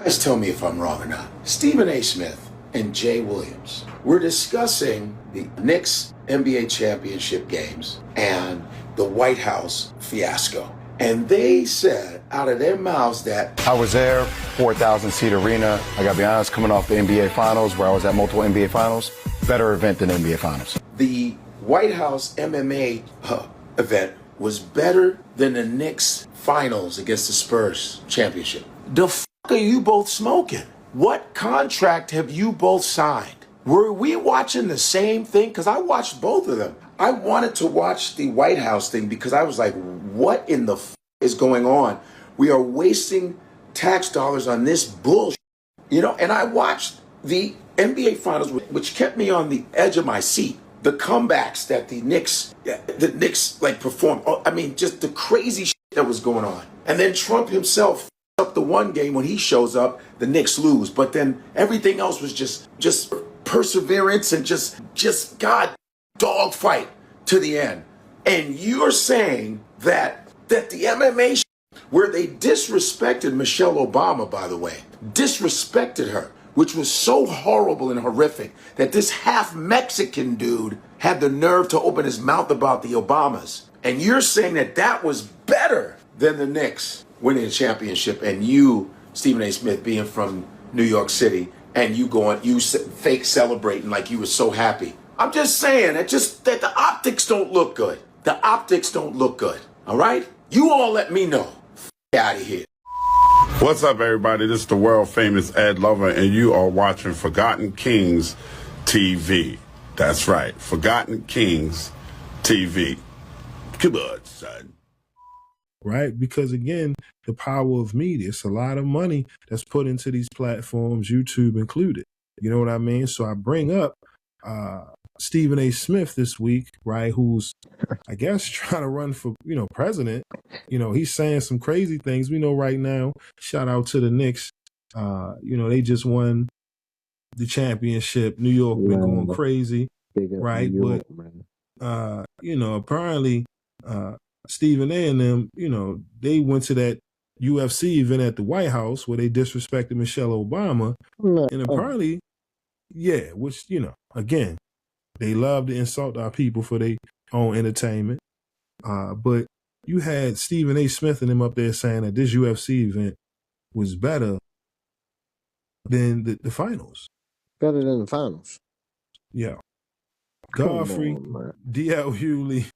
Guys, tell me if I'm wrong or not. Stephen A. Smith and Jay Williams were discussing the Knicks NBA championship games and the White House fiasco. And they said out of their mouths that I was there, 4,000 seat arena. I gotta be honest, coming off the NBA Finals, where I was at multiple NBA Finals, better event than NBA Finals. the White House MMA event was better than the Knicks finals against the Spurs championship. The f*** are you both smoking? What contract have you both signed? Were we watching the same thing? Because I watched both of them. I wanted to watch the White House thing because I was like, what in the f*** is going on? We are wasting tax dollars on this bullshit. You know, and I watched the NBA Finals, which kept me on the edge of my seat. The comebacks that the Knicks like performed. I mean, just the crazy shit that was going on. And then Trump himself f***ed up the one game when he shows up, the Knicks lose. But then everything else was just perseverance and just God dogfight to the end. And you're saying that the MMA where they disrespected Michelle Obama, by the way, disrespected her, which was so horrible and horrific that this half Mexican dude had the nerve to open his mouth about the Obamas. And you're saying that that was better than the Knicks winning the championship and you, Stephen A. Smith, being from New York City and you fake celebrating like you were so happy. I'm just saying that the optics don't look good. The optics don't look good. All right? You all let me know. Out of here. What's up, everybody? This is the world famous Ed Lover, and you are watching Forgotten Kings TV. That's right, Forgotten Kings TV. Come on, son. Right? Because again, the power of media, it's a lot of money that's put into these platforms, YouTube included. You know what I mean? So I bring up Stephen A. Smith this week, right, who's, I guess, trying to run for, president. He's saying some crazy things. We know right now, shout out to the Knicks, they just won the championship. New York been going crazy, right? York, but, apparently Stephen A. and them, they went to that UFC event at the White House where they disrespected Michelle Obama. And apparently, yeah, which, again, they love to insult our people for their own entertainment. But you had Stephen A. Smith and them up there saying that this UFC event was better than the finals. Better than the finals. Yeah. Godfrey, DL Hughley,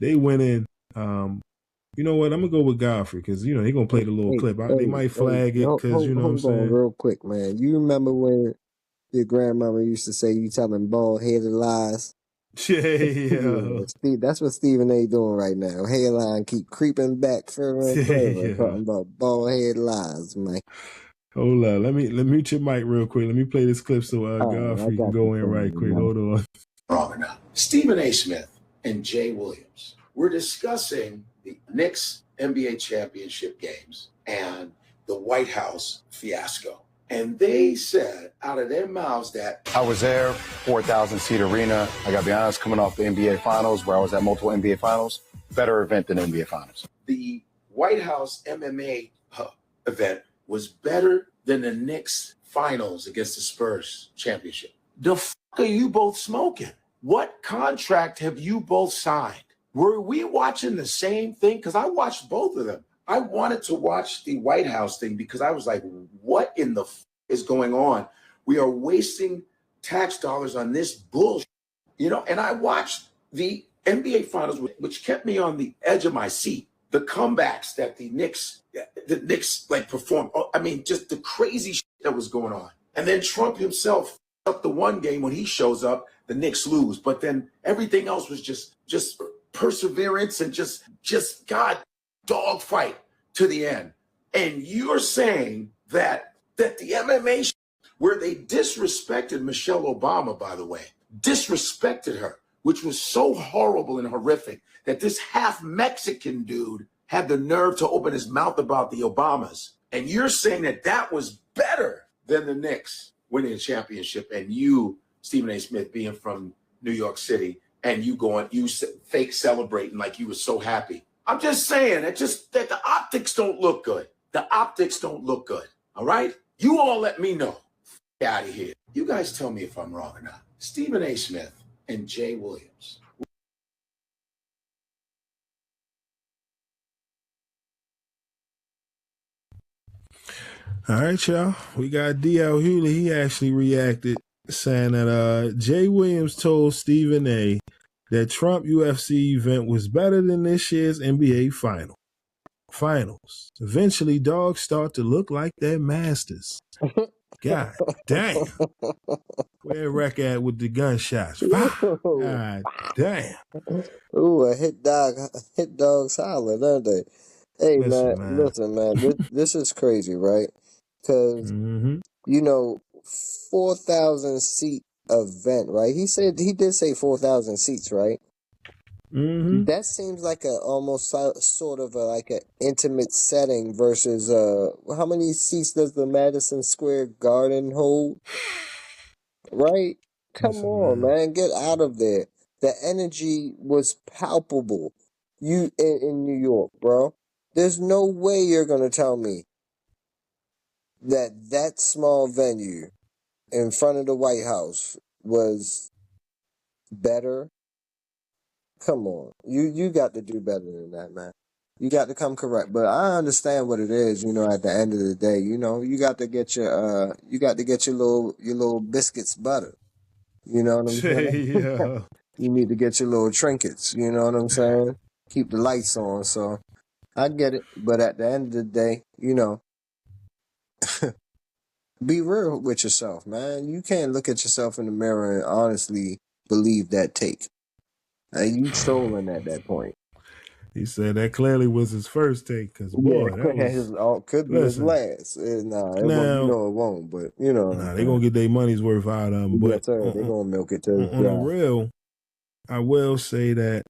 they went in. You know what? I'm going to go with Godfrey because, they're going to play the little clip. They might flag it because, you know what I'm saying? Real quick, man. You remember when your grandmama used to say you telling bald-headed lies? Yeah. That's what Stephen A. doing right now. Hairline keep creeping back further and further, talking about bald-headed lies, man. Hold on. Let me mute your mic real quick. Let me play this clip so Godfrey can go in right quick. Hold on. Wrong or not. Stephen A. Smith and Jay Williams were discussing the Knicks NBA championship games and the White House fiasco. And they said out of their mouths that I was there, 4,000 seat arena. I gotta be honest, coming off the NBA Finals, where I was at multiple NBA Finals, better event than NBA Finals. the White House MMA event was better than the Knicks finals against the Spurs championship. The f*** are you both smoking? What contract have you both signed? Were we watching the same thing? Because I watched both of them. I wanted to watch the White House thing because I was like, what in the f*** is going on? We are wasting tax dollars on this bullshit. And I watched the NBA Finals, which kept me on the edge of my seat. The comebacks that the Knicks like performed. I mean, just the crazy shit that was going on. And then Trump himself f***ed up the one game when he shows up, the Knicks lose. But then everything else was just perseverance and just God dogfight to the end. And you're saying that the MMA where they disrespected Michelle Obama, by the way, disrespected her, which was so horrible and horrific that this half Mexican dude had the nerve to open his mouth about the Obamas. And you're saying that that was better than the Knicks winning the championship and you, Stephen A. Smith, being from New York City and you fake celebrating like you were so happy. I'm just saying that the optics don't look good. The optics don't look good. All right? You all let me know. Get out of here. You guys tell me if I'm wrong or not. Stephen A. Smith and Jay Williams. All right, y'all. We got DL Hughley. He actually reacted saying that Jay Williams told Stephen A. that Trump UFC event was better than this year's NBA finals. Eventually, dogs start to look like their masters. God damn. Where Wreck at with the gunshots? God damn. Ooh, a hit dogs holler, don't they? Hey, listen, man, this is crazy, right? Because, you know, 4,000 seat event, right? He did say 4,000 seats, right? That seems like almost sort of like an intimate setting versus how many seats does the Madison Square Garden hold? Right? Come on, man, get out of there. The energy was palpable. You in New York, bro. There's no way you're gonna tell me that small venue in front of the White House was better. Come on, you got to do better than that, man. You got to come correct. But I understand what it is. At the end of the day, you got to get your little biscuits butter. You know what I'm saying? Yeah. You need to get your little trinkets. You know what I'm saying? Keep the lights on. So I get it. But at the end of the day, be real with yourself, man. You can't look at yourself in the mirror and honestly believe that take. You trolling at that point. He said that clearly was his first take, because boy, that was could be his last. It won't. But they're gonna get their money's worth out of him. But they're gonna milk it to on the real, I will say that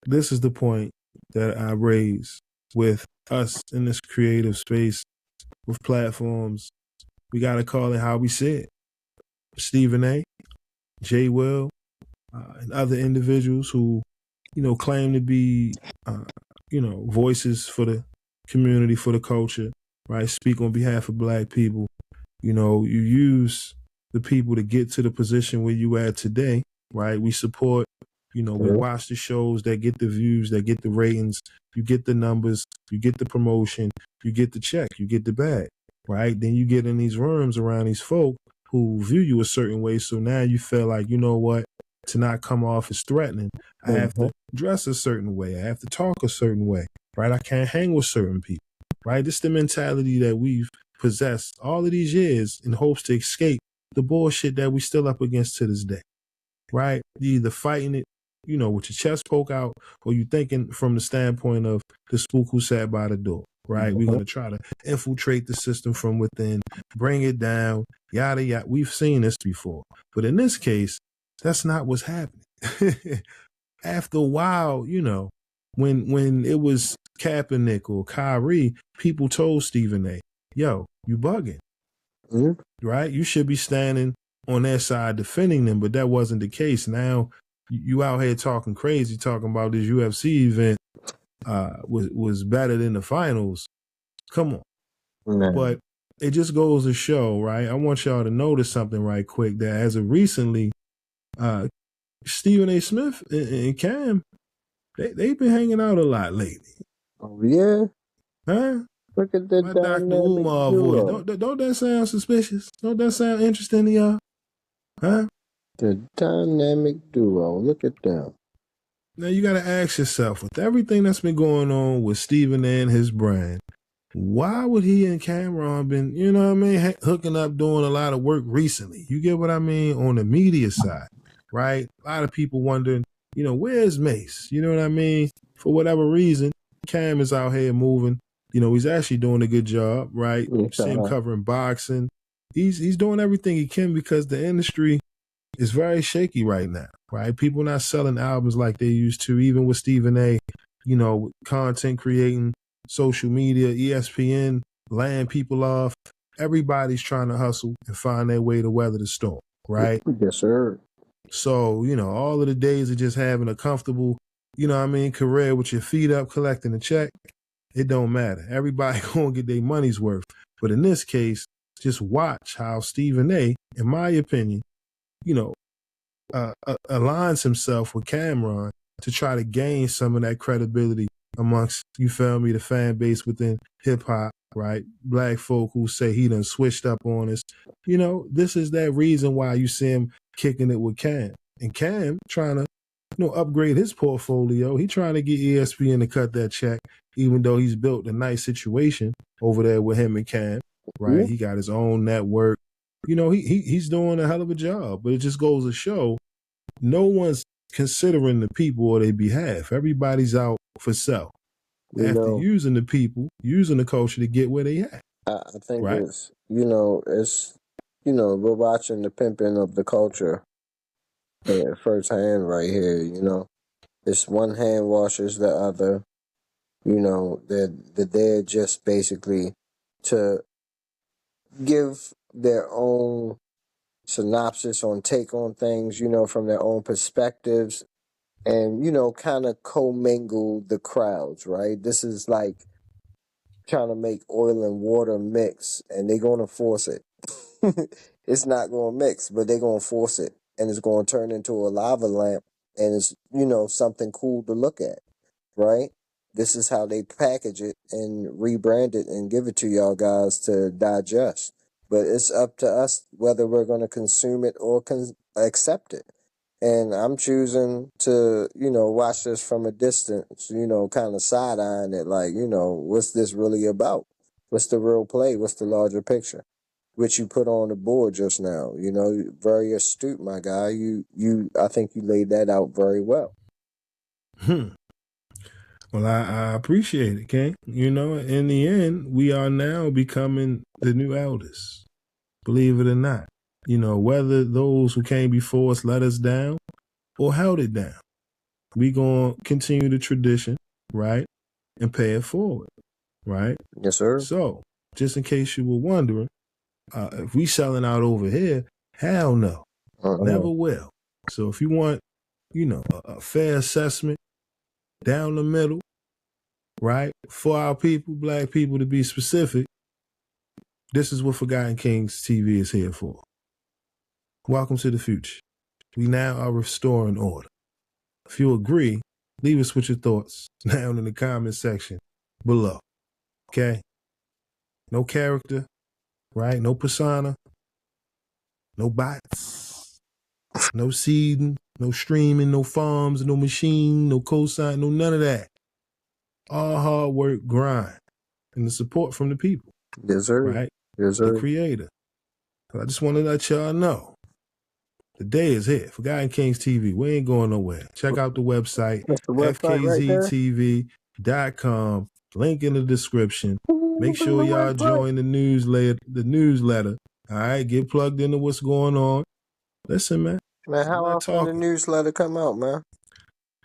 this is the point that I raise with us in this creative space with platforms. We got to call it how we see it. Stephen A., Jay Will, and other individuals who, claim to be, voices for the community, for the culture, right? Speak on behalf of Black people. You use the people to get to the position where you at today, right? We support, we watch the shows that get the views, that get the ratings, you get the numbers, you get the promotion, you get the check, you get the bag, right? Then you get in these rooms around these folk who view you a certain way. So now you feel like, you know what, to not come off as threatening, I have to dress a certain way. I have to talk a certain way, right? I can't hang with certain people, right? This is the mentality that we've possessed all of these years in hopes to escape the bullshit that we still up against to this day, right? You either fighting it, with your chest poke out, or you thinking from the standpoint of the spook who sat by the door, right? We're going to try to infiltrate the system from within, bring it down, yada, yada. We've seen this before. But in this case, that's not what's happening. After a while, when it was Kaepernick or Kyrie, people told Stephen A., yo, you bugging, right? You should be standing on their side defending them, but that wasn't the case. Now you out here talking crazy, talking about this UFC event was better than the finals. Come on. But it just goes to show, right? I want y'all to notice something right quick, that as of recently, Stephen A. Smith and Cam, they've been hanging out a lot lately. Oh, yeah? Huh? Look at that Dr. Umar voice. Don't that sound suspicious? Don't that sound interesting to y'all? Huh? The dynamic duo. Look at them. Now you got to ask yourself, with everything that's been going on with Stephen A. and his brand, why would he and Cameron been, hooking up, doing a lot of work recently? You get what I mean? On the media side, right? A lot of people wondering, where's Mace? You know what I mean? For whatever reason, Cam is out here moving. He's actually doing a good job, right? See him covering boxing. He's doing everything he can, because the industry is very shaky right now, right? People not selling albums like they used to, even with Stephen A., content creating, social media, ESPN, laying people off. Everybody's trying to hustle and find their way to weather the storm, right? Yes, sir. So, all of the days of just having a comfortable, career with your feet up, collecting a check, It don't matter. Everybody gonna get their money's worth. But in this case, just watch how Stephen A., in my opinion, you know, aligns himself with Cameron to try to gain some of that credibility amongst, you feel me, the fan base within hip hop, right? Black folk who say he done switched up on us. You know, this is that reason why you see him kicking it with Cam. And Cam trying to, upgrade his portfolio. He trying to get ESPN to cut that check, even though he's built a nice situation over there with him and Cam, right? He got his own network. You know, he's doing a hell of a job, but it just goes to show no one's considering the people or their behalf. Everybody's out for self. After using the people, using the culture to get where they at. I think it's, we're watching the pimping of the culture firsthand right here, It's one hand washes the other. They're there just basically to give their own synopsis on take on things, from their own perspectives and, kind of commingle the crowds, right? This is like trying to make oil and water mix and they're going to force it. It's not going to mix, but they're going to force it and it's going to turn into a lava lamp and it's, something cool to look at, right? This is how they package it and rebrand it and give it to y'all guys to digest. But it's up to us whether we're going to consume it or accept it. And I'm choosing to, watch this from a distance, kind of side-eyeing it like, what's this really about? What's the real play? What's the larger picture? Which you put on the board just now, very astute, my guy. I think you laid that out very well. Well, I appreciate it, King. In the end, we are now becoming the new elders, believe it or not. Whether those who came before us let us down or held it down, we going to continue the tradition, right, and pay it forward, right? Yes, sir. So, just in case you were wondering, if we selling out over here, hell no, never will. So if you want, a fair assessment, down the middle, right, for our people, black people to be specific, this is what Forgotten Kings TV is here for. Welcome to the future. We now are restoring order. If you agree, leave us with your thoughts down in the comment section below. Okay? No character, right? No persona, no bots, no seeding, no streaming, no farms, no machine, no cosign, no none of that. All hard work, grind, and the support from the people. Yes, sir. Right? Yes, sir. The creator. I just want to let y'all know. The day is here. Forgotten Kings TV. We ain't going nowhere. Check out the website, Fkztv.com. Link in the description. Make sure y'all join the newsletter. All right, get plugged into what's going on. Listen, man. Man, how often the newsletter come out, man?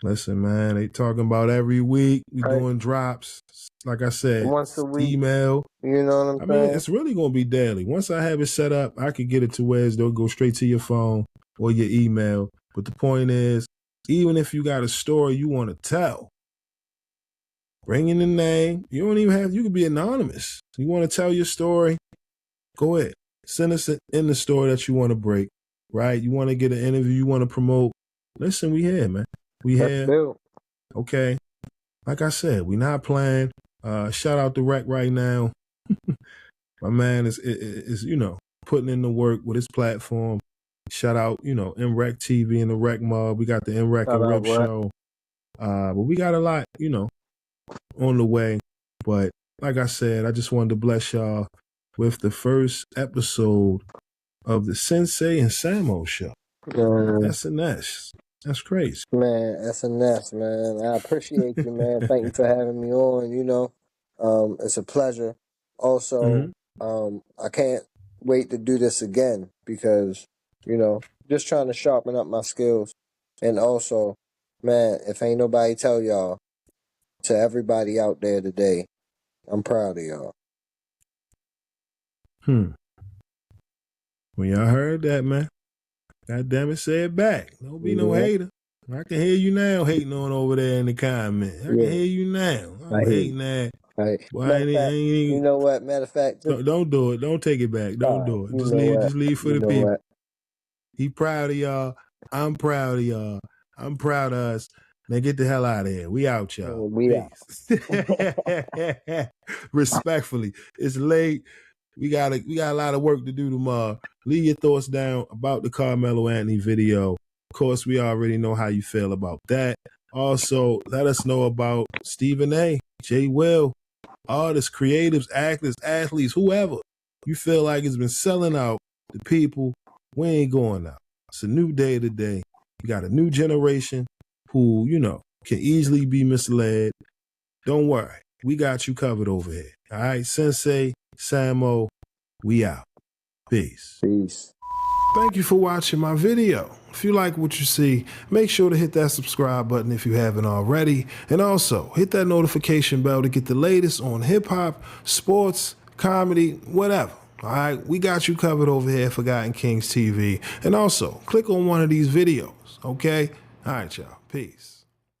Listen, man, they talking about every week. We doing drops. Like I said, once a week. Email. You know what I'm saying? I mean, it's really going to be daily. Once I have it set up, I could get it to where they'll go straight to your phone or your email. But the point is, even if you got a story you want to tell, bring in the name. You don't even have, you could be anonymous. You want to tell your story? Go ahead. Send us in the story that you want to break, right? You want to get an interview, you want to promote. Listen, we here, man. We here. Okay. Like I said, we not playing. Shout out to Rec right now. My man is putting in the work with his platform. Shout out, MREC TV and the Rec Mob. We got the MREC and Rip show. But we got a lot, on the way. But like I said, I just wanted to bless y'all with the first episode of the Sensei and Samo show. SNS. That's crazy. Man, SNS, man. I appreciate you, man. Thank you for having me on, It's a pleasure. Also, I can't wait to do this again because, just trying to sharpen up my skills. And also, man, if ain't nobody tell y'all, to everybody out there today, I'm proud of y'all. Well, y'all heard that, man. God damn it, say it back. Don't be no hater. I can hear you now hating on over there in the comments. I can hear you now. I'm hating that. Right. Well, Matter of fact, you know what? Matter of fact, don't do it. Don't take it back. Don't do it. you know what? Just leave for You the know people. what? He proud of y'all. I'm proud of y'all. I'm proud of us. Now get the hell out of here. We out, y'all. We out. Peace. Respectfully, it's late. We got a lot of work to do tomorrow. Leave your thoughts down about the Carmelo Anthony video. Of course, we already know how you feel about that. Also, let us know about Stephen A, Jay Will, artists, creatives, actors, athletes, whoever you feel like has been selling out the people. We ain't going out. It's a new day today. You got a new generation who, can easily be misled. Don't worry. We got you covered over here. All right, Sensei, Samo, we out. Peace. Peace. Thank you for watching my video. If you like what you see, make sure to hit that subscribe button if you haven't already. And also, hit that notification bell to get the latest on hip-hop, sports, comedy, whatever. All right, we got you covered over here at Forgotten Kings TV. And also, click on one of these videos, okay? All right, y'all. Peace.